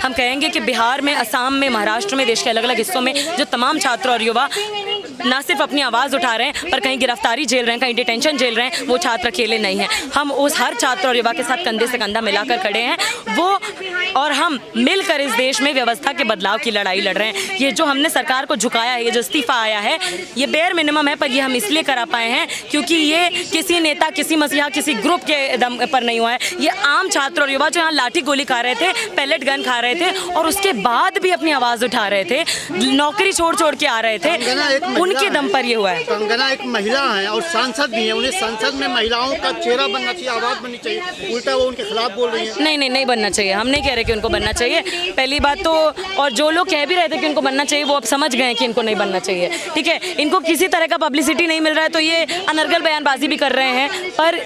हम कहेंगे कि बिहार में, असम में, महाराष्ट्र में, देश के अलग अलग हिस्सों में जो तमाम छात्र और युवा ना सिर्फ अपनी आवाज़ उठा रहे हैं पर कहीं गिरफ्तारी झेल रहे हैं, कहीं डिटेंशन झेल रहे हैं, वो छात्र अकेले नहीं हैं। हम उस हर छात्र और युवा के साथ कंधे से कंधा मिलाकर खड़े हैं और हम मिलकर इस देश में व्यवस्था के बदलाव की लड़ाई लड़ रहे हैं। ये जो हमने सरकार को झुकाया है, ये जो इस्तीफा आया है, ये बेयर मिनिमम है, पर ये हम इसलिए करा पाए हैं क्योंकि ये किसी नेता, किसी मसीहा, किसी ग्रुप के दम पर नहीं हुआ है। ये आम छात्र और युवा जो यहाँ लाठी गोली खा रहे थे, पैलेट गन खा रहे थे और उसके बाद भी अपनी आवाज़ उठा रहे थे, नौकरी छोड़ छोड़ के आ रहे थे, उनके दम पर ये हुआ है। कंगना एक महिला है और सांसद भी है, उन्हें संसद में महिलाओं का चेहरा बनना चाहिए, आवाज़ बननी चाहिए, उल्टा वो उनके खिलाफ बोल रही है। नहीं बनना चाहिए। हम नहीं कह रहे कि उनको बनना चाहिए, पहली बात तो, और जो लोग कह भी रहे थे कि उनको बनना चाहिए वो अब समझ गए कि इनको नहीं बनना चाहिए। ठीक है, इनको किसी तरह का पब्लिसिटी नहीं मिल रहा है तो ये अनर्गल बयानबाजी भी कर रहे हैं, पर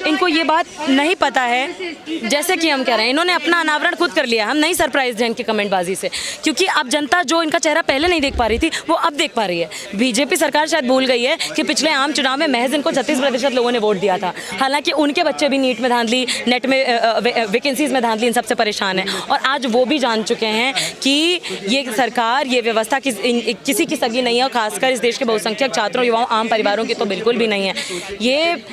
इनको ये बात नहीं पता है। जैसे कि हम कह रहे हैं, इन्होंने अपना अनावरण खुद कर लिया। हम नहीं सरप्राइज हैं इनकी कमेंटबाजी से, क्योंकि अब जनता जो इनका चेहरा पहले नहीं देख पा रही थी वो अब देख पा रही है। बीजेपी सरकार शायद भूल गई है कि पिछले आम चुनाव में महज इनको 36% लोगों ने वोट दिया था, हालांकि उनके बच्चे भी नीट में धांधली, नेट में वैकेंसीज में धांधली, इन सबसे परेशान हैं। और आज वो भी जान चुके हैं कि ये सरकार, ये व्यवस्था किसी की सगी नहीं है, और खासकर इस देश के बहुसंख्यक छात्रों, युवाओं, आम परिवारों की तो बिल्कुल भी नहीं है। ये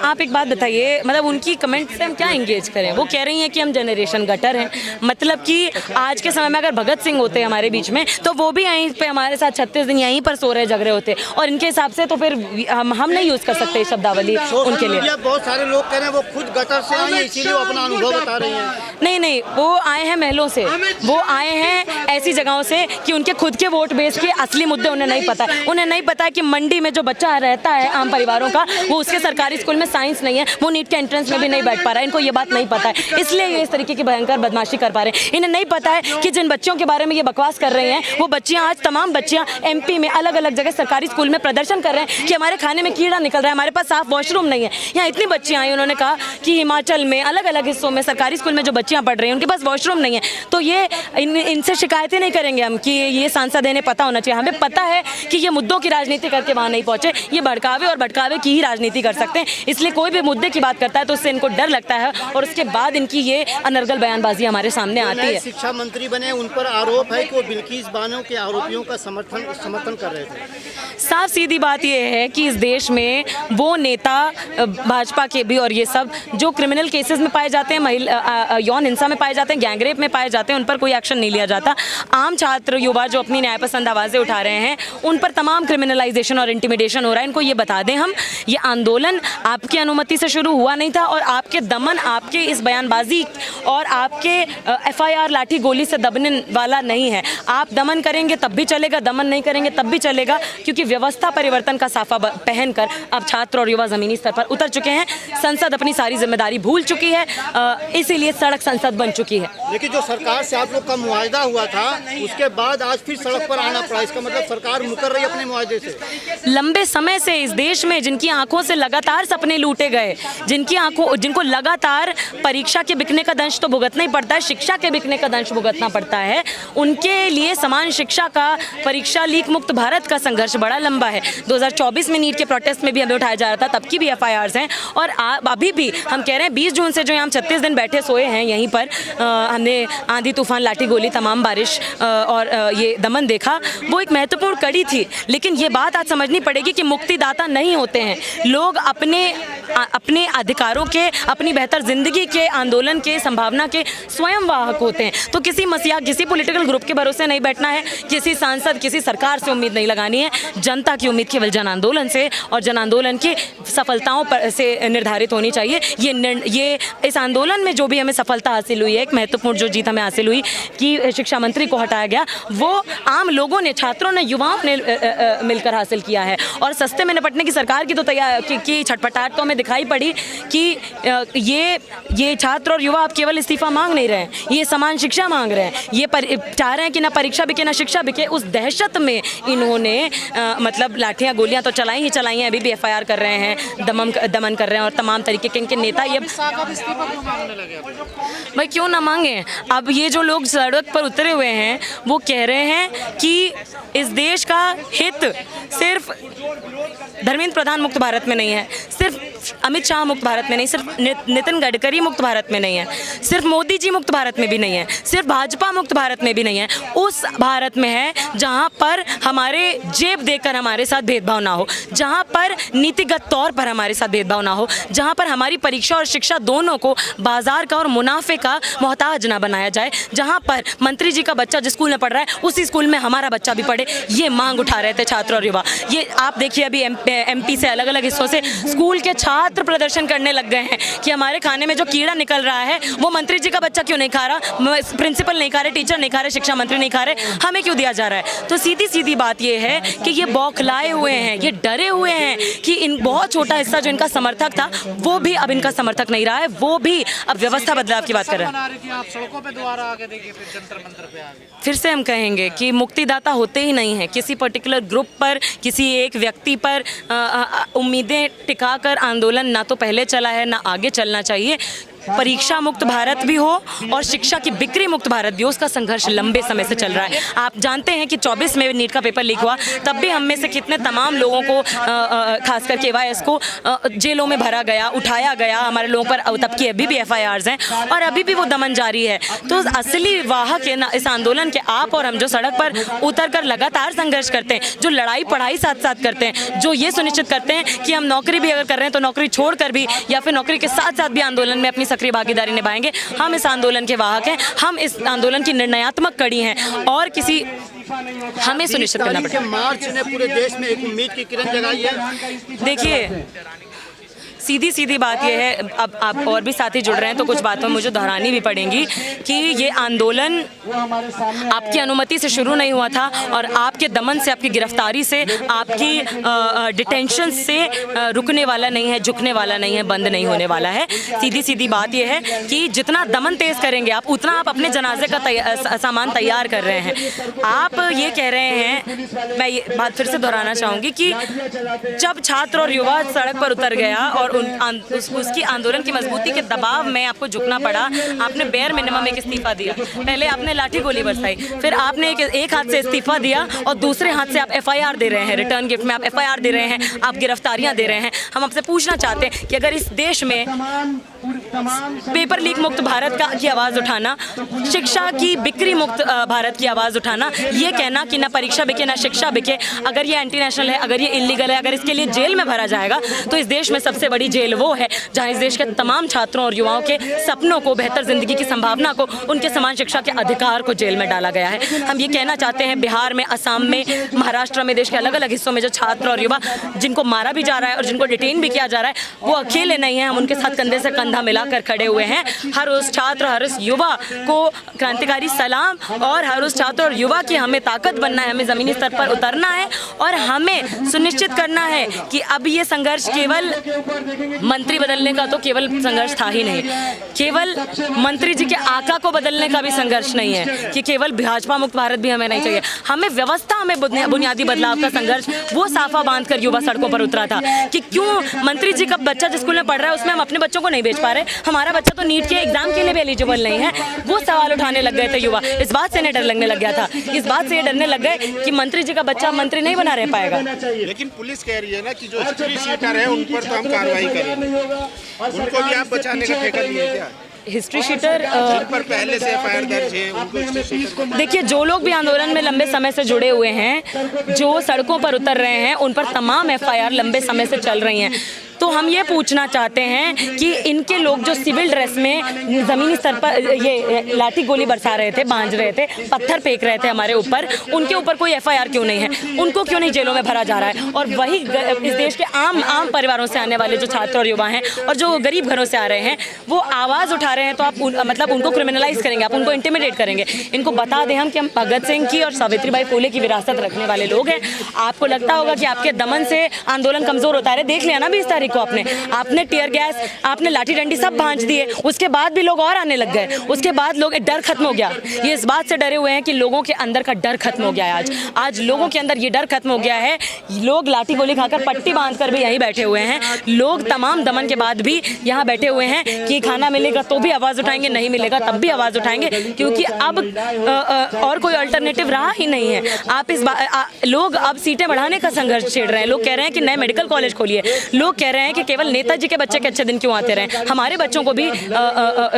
आप एक बात बताइए, मतलब उनकी कमेंट से हम क्या इंगेज करें? वो कह रही हैं कि हम जनरेशन गटर हैं, मतलब कि आज के समय में अगर भगत सिंह होते हमारे बीच में तो वो भी यहीं पे हमारे साथ 36 दिन यहीं पर सो रहे जग रहे होते, और इनके हिसाब से तो फिर हम नहीं यूज़ कर सकते शब्दावली उनके लिए। बहुत सारे लोग कह रहे हैं वो खुद गटर से आई है, इसीलिए वो अपना अनुभव बता रही हैं। नहीं, वो आए हैं महलों से, वो आए हैं ऐसी जगहों से कि उनके खुद के वोट बेस के असली मुद्दे उन्हें नहीं पता है। उन्हें नहीं पता है कि मंडी में जो बच्चा रहता है आम परिवारों का, वो उसके सरकारी स्कूल में साइंस नहीं है, वो नीट के एंट्रेंस में भी नहीं बैठ पा रहा है। इनको ये बात नहीं पता है, इसलिए ये इस तरीके की भयंकर बदमाशी कर पा रहे हैं। इन्हें नहीं पता है कि जिन बच्चों के बारे में ये बकवास कर रहे हैं, वो बच्चियां, आज तमाम बच्चियां MP में अलग अलग जगह सरकारी स्कूल में प्रदर्शन कर रहे हैं कि हमारे खाने में कीड़ा निकल रहा है, हमारे पास साफ वॉशरूम नहीं है। यहाँ इतनी बच्चियां आई, उन्होंने कहा कि हिमाचल में अलग अलग हिस्सों में सरकारी स्कूल में जो बच्चियां पढ़ रही हैं उनके पास वॉशरूम नहीं है। तो ये इनसे शिकायतें नहीं करेंगे हम कि ये सांसद इन्हें पता होना चाहिए। हमें पता है कि ये मुद्दों की राजनीति करके वहाँ नहीं पहुँचे, ये भड़कावे और भटकावे की ही राजनीति कर सकते हैं। इसलिए कोई भी मुद्दे की बात करता है तो उससे इनको डर लगता है, और उसके बाद इनकी ये अनर्गल बयानबाजी हमारे सामने आती है। शिक्षा मंत्री बने, उन पर आरोप है कि वो बिल्किस बानो के आरोपियों का समर्थन कर रहे थे। साफ सीधी बात यह है कि इस देश में वो नेता भाजपा के भी और ये सब जो क्रिमिनल केसेस में पाए जाते हैं, महिला यौन हिंसा में पाए जाते हैं, गैंगरेप में पाए जाते हैं, उन पर कोई एक्शन नहीं लिया जाता। आम छात्र युवा जो अपनी न्यायपसंद आवाज़ें उठा रहे हैं उन पर तमाम क्रिमिनलाइजेशन और इंटिमिडेशन हो रहा है। इनको ये बता दें हम, ये आंदोलन आपकी अनुमति से शुरू हुआ नहीं था, और आपके दमन, आपके इस बयानबाजी और आपके FIR लाठी गोली से दबने वाला नहीं है। आप दमन करेंगे तब भी चलेगा, दमन नहीं करेंगे तब भी चलेगा, क्योंकि व्यवस्था परिवर्तन का साफा पहनकर अब छात्र और युवा जमीनी स्तर पर उतर चुके हैं। संसद अपनी सारी जिम्मेदारी भूल चुकी है, इसीलिए सड़क संसद बन चुकी है। लेकिन जो सरकार से आप लोग का मुआवजा हुआ था, उसके बाद आज फिर सड़क पर आना पड़ा, इसका मतलब सरकार मुकर रही अपने मुआवजे से। लंबे समय से इस देश में जिनकी आंखों से लगातार सपने लूटे गए, जिनको लगातार परीक्षा के बिकने का दंश तो भुगतना ही पड़ता है, शिक्षा के बिकने का दंश भुगतना पड़ता है, उनके लिए समान शिक्षा का, परीक्षा लीक मुक्त भारत का संघर्ष बड़ा लंबा है। 2024 में नीट के प्रोटेस्ट में भी हमें उठाया जा रहा था, तब की भी FIRs हैं, और अभी भी हम कह रहे हैं 20 जून से जो हम 36 दिन बैठे सोए हैं यहीं पर, हमने आंधी तूफान, लाठी गोली, तमाम बारिश और ये दमन देखा, वो एक महत्वपूर्ण कड़ी थी। लेकिन ये बात आज समझनी पड़ेगी कि मुक्तिदाता नहीं होते हैं लोग, अपने अधिकारों के, अपनी बेहतर जिंदगी के, आंदोलन के, संभावना के स्वयं वाहक होते हैं। तो किसी मसीहा, किसी पॉलिटिकल ग्रुप के भरोसे नहीं बैठना है, किसी सांसद, किसी सरकार से उम्मीद नहीं लगानी है। जनता की उम्मीद केवल जन आंदोलन से और जन आंदोलन की सफलताओं पर से निर्धारित होनी चाहिए। ये इस आंदोलन में जो भी हमें सफलता हासिल हुई है, एक महत्वपूर्ण जो जीत हमें हासिल हुई कि शिक्षा मंत्री को हटाया गया, वो आम लोगों ने, छात्रों ने, युवाओं ने मिलकर हासिल किया है। और सस्ते में निपटने की सरकार की तो की छटपटाहट तो हमें दिखाई पड़ी कि ये छात्र और युवा अब केवल इस्तीफा मांग नहीं रहे हैं, ये समान शिक्षा मांग रहे हैं, ये चाह रहे हैं कि ना परीक्षा बिके ना शिक्षा बिके। उस दहशत में इन्होंने मतलब लाठियाँ गोलियाँ तो चलाई ही चलाई हैं, अभी भी FIR कर रहे हैं, दमन कर रहे हैं, और तमाम तरीके के इनके नेता ये भाई क्यों ना मांगे। अब ये जो लोग सड़क पर उतरे हुए हैं वो कह रहे हैं कि इस देश का हित सिर्फ धर्मेंद्र प्रधान मुक्त भारत में नहीं है, सिर्फ अमित शाह मुक्त भारत में नहीं, सिर्फ नितिन गडकरी मुक्त भारत में नहीं है, सिर्फ मोदी जी मुक्त भारत में भी नहीं है, सिर्फ भाजपा मुक्त भारत में भी नहीं है। उस भारत में है जहाँ पर हमारे जेब देकर हमारे साथ भेदभाव ना हो, जहाँ पर नीतिगत तौर पर हमारे साथ भेदभाव ना हो, जहाँ पर हमारी परीक्षा और शिक्षा दोनों को बाजार का और मुनाफे का मोहताज ना बनाया जाए, जहाँ पर मंत्री जी का बच्चा जिस स्कूल में पढ़ रहा है उसी स्कूल में हमारा बच्चा भी पढ़े। ये मांग उठा रहे थे छात्र और युवा। ये आप देखिए अभी एमपी से अलग अलग हिस्सों से स्कूल के छात्र प्रदर्शन करने लग गए हैं कि हमारे खाने में जो कीड़ा निकल रहा है वो मंत्री जी का बच्चा क्यों नहीं खा रहा, प्रिंसिपल नहीं खा रहे, टीचर नहीं खा रहे, शिक्षा मंत्री नहीं खा रहे, हमें क्यों दिया जा रहा है। तो सीधी सीधी बात ये है कि ये बौखलाए हुए हैं, ये डरे हुए हैं कि इन बहुत छोटा हिस्सा जो इनका समर्थक था वो भी अब इनका समर्थक नहीं रहा है, वो भी अब व्यवस्था बदलाव की बात कर रहे हैं। फिर से हम कहेंगे कि मुक्तिदाता होते ही नहीं है, किसी पर्टिकुलर ग्रुप पर, किसी एक व्यक्ति पर उम्मीदें टिकाकर आंदोलन ना तो पहले चला है ना आगे चलना चाहिए। परीक्षा मुक्त भारत भी हो और शिक्षा की बिक्री मुक्त भारत भी हो, उसका संघर्ष लंबे समय से चल रहा है। आप जानते हैं कि 24 में नीट का पेपर लीक हुआ, तब भी हम में से कितने तमाम लोगों को खासकर KYS को जेलों में भरा गया, उठाया गया, हमारे लोगों पर तब की अभी भी FIRs हैं और अभी भी वो दमन जारी है। तो असली वाहक है इस आंदोलन के आप और हम, जो सड़क पर उतर कर लगातार संघर्ष करते हैं, जो लड़ाई पढ़ाई साथ साथ करते हैं, जो ये सुनिश्चित करते हैं कि हम नौकरी भी अगर कर रहे हैं तो नौकरी छोड़कर भी या फिर नौकरी के साथ साथ भी आंदोलन में अपनी सक्रिय भागीदारी निभाएंगे। हम इस आंदोलन के वाहक हैं, हम इस आंदोलन की निर्णयात्मक कड़ी हैं और किसी हमें सुनिश्चित करना पड़ेगा। मार्च ने पूरे देश में एक उम्मीद की किरण जगाई है। देखिए सीधी सीधी बात यह है, अब आप और भी साथी जुड़ रहे हैं तो कुछ बातों मुझे दोहरानी भी पड़ेंगी कि ये आंदोलन आपकी अनुमति से शुरू नहीं हुआ था और आपके दमन से, आपकी गिरफ्तारी से, आपकी डिटेंशन से रुकने वाला नहीं है, झुकने वाला नहीं है, बंद नहीं होने वाला है। सीधी सीधी बात यह है कि जितना दमन तेज करेंगे आप, उतना आप अपने जनाजे का सामान तैयार कर रहे हैं। आप ये कह रहे हैं, मैं ये बात फिर से दोहराना चाहूँगी कि जब छात्र और युवा सड़क पर उतर गया और उसकी आंदोलन की मजबूती के दबाव में आपको झुकना पड़ा, आपने बेयर मिनिमम एक इस्तीफा दिया। पहले आपने लाठी गोली बरसाई, फिर आपने एक हाथ से इस्तीफा दिया और दूसरे हाथ से आप FIR दे रहे हैं, रिटर्न गिफ्ट में आप FIR दे रहे हैं, आप गिरफ्तारियां दे रहे हैं। हम आपसे पूछना चाहते हैं कि अगर इस देश में पेपर लीक मुक्त भारत की आवाज़ उठाना, शिक्षा की बिक्री मुक्त भारत की आवाज़ उठाना, ये कहना कि ना परीक्षा बिके ना शिक्षा बिके, अगर ये एंटी नेशनल है, अगर ये इलीगल है, अगर इसके लिए जेल में भरा जाएगा तो इस देश में सबसे बड़ी जेल वो है जहां इस देश के तमाम छात्रों और युवाओं के सपनों को, बेहतर जिंदगी की संभावना को, उनके समान शिक्षा के अधिकार को जेल में डाला गया है। हम ये कहना चाहते हैं बिहार में, असम में, महाराष्ट्र में, देश के अलग अलग हिस्सों में जो छात्र और युवा जिनको मारा भी जा रहा है और जिनको डिटेन भी किया जा रहा है, वो अकेले नहीं है। हम उनके साथ कंधे से कंधा मिलाकर खड़े हुए हैं। हर उस छात्र, हर उस युवा को क्रांतिकारी सलाम और हर उस छात्र और युवा की हमें ताकत बनना है, हमें ज़मीनी स्तर पर उतरना है और हमें सुनिश्चित करना है कि अब ये संघर्ष केवल मंत्री बदलने का तो केवल संघर्ष था ही नहीं, केवल मंत्री जी के आका को बदलने का भी संघर्ष नहीं है कि केवल भाजपा मुक्त भारत भी हमें नहीं चाहिए। हमें व्यवस्था, हमें बुनियादी बदलाव का संघर्ष, वो साफा बांधकर युवा सड़कों पर उतरा था कि क्यों मंत्री जी का बच्चा जिस स्कूल में पढ़ रहा है उसमें हम अपने बच्चों को नहीं भेज पा रहे, हमारा बच्चा तो नीट के एग्जाम के लिए भी एलिजिबल नहीं है। वो सवाल उठाने लग गए थे युवा। इस बात से इन्हें डर लगने लग गया था, इस बात से ये डरने लग गए कि मंत्री जी का बच्चा मंत्री नहीं बना रह पाएगा। लेकिन पुलिस कह रही है ना कि जो हिस्ट्री शीटर है उन पर तो हम कार्रवाई करेंगे, उनको भी आप बचाने का ठेका लिए क्या? हिस्ट्री शीटर पर पहले से FIR दर्ज है उनको। देखिए, जो लोग भी आंदोलन में लंबे समय से जुड़े हुए हैं, जो सड़कों पर उतर रहे हैं, उन पर तमाम FIR लंबे समय से चल रही हैं। तो हम ये पूछना चाहते हैं कि इनके लोग जो सिविल ड्रेस में ज़मीनी स्तर पर ये लाठी गोली बरसा रहे थे, बांध रहे थे, पत्थर फेंक रहे थे हमारे ऊपर, उनके ऊपर कोई FIR क्यों नहीं है? उनको क्यों नहीं जेलों में भरा जा रहा है? और वही इस देश के आम परिवारों से आने वाले जो छात्र और युवा हैं और जो गरीब घरों से आ रहे हैं, वो आवाज़ उठा रहे हैं, तो आप मतलब उनको क्रिमिनलाइज करेंगे, आप उनको इंटिमिडेट करेंगे। इनको बता दें हम कि हम भगत सिंह की और सावित्रीबाई फुले की विरासत रखने वाले लोग हैं। आपको लगता होगा कि आपके दमन से आंदोलन कमज़ोर होता है। देख लिया ना 20 तारीख को आपने टीयर गैस, आपने लाठी डंडी सब भांज दिए, उसके बाद भी लोग और आने लग गए, उसके बाद लोग डर खत्म हो गया। ये इस बात से डरे हुए हैं कि लोगों के अंदर का डर खत्म हो गया है। आज लोगों के अंदर ये डर खत्म हो गया है। लोग लाठी गोली खाकर, पट्टी बांधकर भी यहीं बैठे हुए हैं। लोग तमाम दमन के बाद भी यहाँ बैठे हुए हैं कि खाना मिलेगा तो भी आवाज़ उठाएंगे, नहीं मिलेगा तब भी आवाज़ उठाएंगे, क्योंकि अब और कोई अल्टरनेटिव रहा ही नहीं है। आप लोग अब सीटें बढ़ाने का संघर्ष छेड़ रहे हैं। लोग कह रहे हैं कि नए मेडिकल कॉलेज खोलिए, लोग कह रहे रहे हैं कि केवल नेताजी के बच्चे के अच्छे दिन क्यों आते रहे, हमारे बच्चों को भी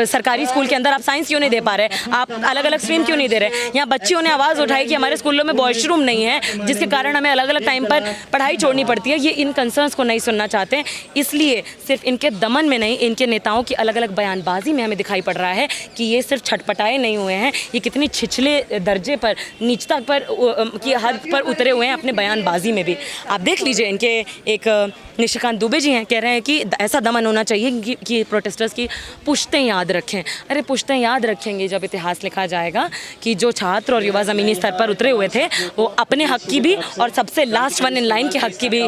सरकारी स्कूल के अंदर आप साइंस क्यों नहीं दे पा रहे, आप अलग अलग स्ट्रीम क्यों नहीं दे रहे। यहाँ बच्चियों ने आवाज़ उठाई कि हमारे स्कूलों में वॉशरूम नहीं है, जिसके कारण हमें अलग अलग टाइम पर पढ़ाई छोड़नी पड़ती है। ये इन कंसर्न्स को नहीं सुनना चाहते हैं, इसलिए सिर्फ इनके दमन में नहीं, इनके नेताओं की अलग अलग बयानबाजी में हमें दिखाई पड़ रहा है कि ये सिर्फ छटपटाए नहीं हुए हैं, ये कितनी छिछले दर्जे पर, नीचता पर की हद पर उतरे हुए हैं अपने बयानबाजी में भी। आप देख लीजिए, इनके एक निशिकांत दुबे जी हैं, कह रहे हैं कि ऐसा दमन होना चाहिए कि प्रोटेस्टर्स की पुश्तें याद रखें। अरे पुश्तें याद रखेंगे जब इतिहास लिखा जाएगा कि जो छात्र और युवा ज़मीनी स्तर पर उतरे हुए थे वो अपने हक की भी और सबसे लास्ट वन इन लाइन के हक की भी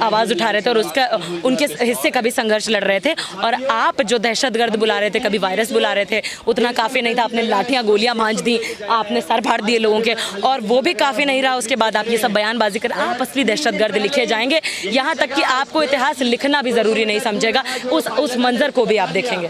आवाज़ उठा रहे थे और उसका उनके हिस्से का भी संघर्ष लड़ रहे थे। और आप जो दहशतगर्द बुला रहे थे, कभी वायरस बुला रहे थे, उतना काफ़ी नहीं था। आपने लाठियाँ गोलियाँ भांज दी, आपने सर फाड़ दिए लोगों के, और वो भी काफ़ी नहीं रहा। उसके बाद आप ये सब बयानबाजी कर, आप असली दहशतगर्द लिखे जाएंगे। यहाँ तक कि आपको इतिहास लिखना भी ज़रूरी नहीं समझेगा, उस मंजर को भी आप देखेंगे।